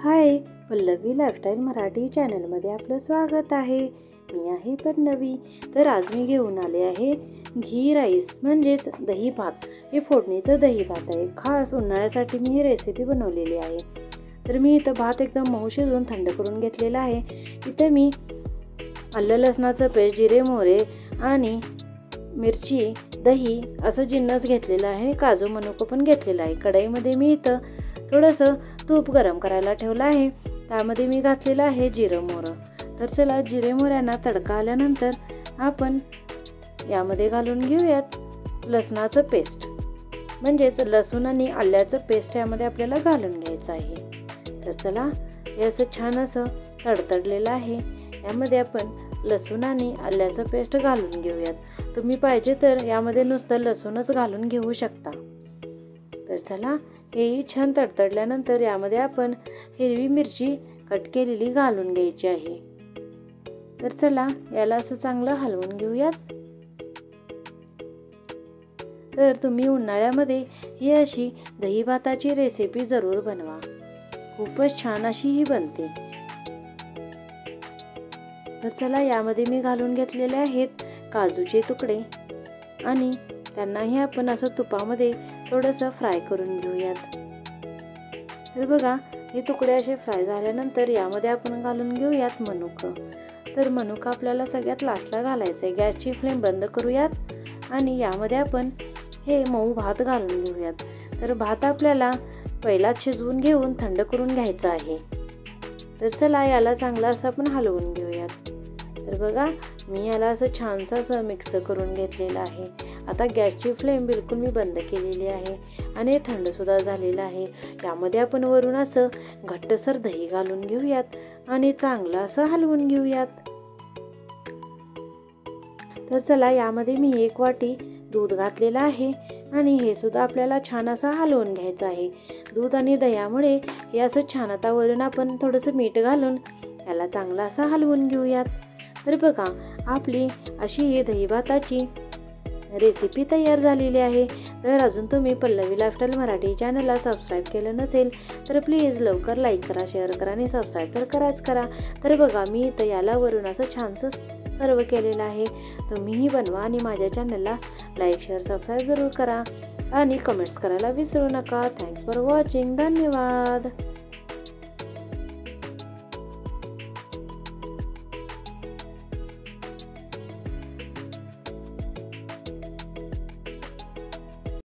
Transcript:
हाय, Pallavi lifestyle Marathi चॅनलमध्ये आपलं स्वागत आहे। मी आहे पल्लवी। तर आज मी घेऊन आले आहे घी राईस म्हणजेच दही भात। हे फोडणीचं दही भात आहे। खास उन्हाळ्यासाठी मी ही रेसिपी बनवलेली आहे। तर मी इथं भात एकदम मऊ शिजवून थंड करून घेतलेला आहे। इथं मी आलं लसणाचं पेस्ट, जिरे मोहरे आणि मिरची, दही असं जिन्नस घेतलेला आहे। काजू मनुका पण घेतलेला आहे। कढईमध्ये मी इथं थोडंसं तूप गरम करायला ठेवलं आहे। त्यामध्ये मी घातलेलं आहे जिरं मोहरं। तर चला जिरे मोहऱ्यांना तडका आल्यानंतर आपण यामध्ये घालून घेऊयात लसणाचं पेस्ट, म्हणजेच लसूण आणि आल्याचं पेस्ट यामध्ये आपल्याला घालून घ्यायचं आहे। तर चला हे असं छान असं तडतडलेलं आहे। यामध्ये आपण लसूण आणि आल्याचं पेस्ट घालून घेऊयात। तुम्ही पाहिजे तर यामध्ये नुसतं लसूणच घालून घेऊ शकता। तर चला हे छान तडतडल्यानंतर यामध्ये आपण हिरवी मिरची कट केलेली घालून घ्यायची आहे। तर चला याला असं चांगलं हलवून घेऊयात। तर तुम्ही उन्हाळ्यामध्ये ही अशी दही भाताची रेसिपी जरूर बनवा, खूपच छान अशी ही बनते। तर चला यामध्ये मी घालून घेतलेले आहेत काजूचे तुकडे आणि त्यांनाही आपण असं तुपामध्ये थोडंसं फ्राय करून घेऊयात। तर बघा हे तुकडे असे फ्राय झाल्यानंतर यामध्ये आपण घालून घेऊयात मनुका। तर मनुका आपल्याला सगळ्यात लास्टला घालायचं आहे। गॅसची फ्लेम बंद करूयात आणि यामध्ये आपण हे मऊ भात घालून घेऊयात। तर भात आपल्याला पहिलाच शिजवून घेऊन थंड करून घ्यायचा आहे। तर चला याला चांगलं असं आपण हलवून घेऊयात। तर बघा मी याला असं छानसं असं मिक्स करून घेतलेलं आहे। आता गॅसची फ्लेम बिलकुल मी बंद केलेली आहे आणि थंडसुद्धा झालेलं आहे। यामध्ये आपण वरून असं घट्टसर दही घालून घेऊयात आणि चांगलं असं हलवून घेऊयात। तर चला यामध्ये मी 1 वाटी दूध घातलेलं आहे आणि हे सुद्धा आपल्याला छान असं हलवून घ्यायचं आहे। दूध आणि दह्यामुळे हे असं छान, आता वरून आपण थोडंसं मीठ घालून याला चांगलं असं हलवून घेऊयात। तर बघा आपली अशी ही दही भाताची रेसिपी तयार झालेली आहे। तर अजून तुम्ही पल्लवी लाईफस्टाईल मराठी चॅनलला सबस्क्राईब केलं नसेल तर प्लीज लवकर लाईक करा, शेअर करा आणि सबस्क्राईब तर कराच करा। तर बघा मी इथं याला वरून असं छानसं सर्व केलेलं आहे। तुम्हीही बनवा आणि माझ्या चॅनलला लाईक, शेअर, सबस्क्राईब जरूर करा आणि कमेंट्स करायला विसरू नका। Thanks for watching. धन्यवाद।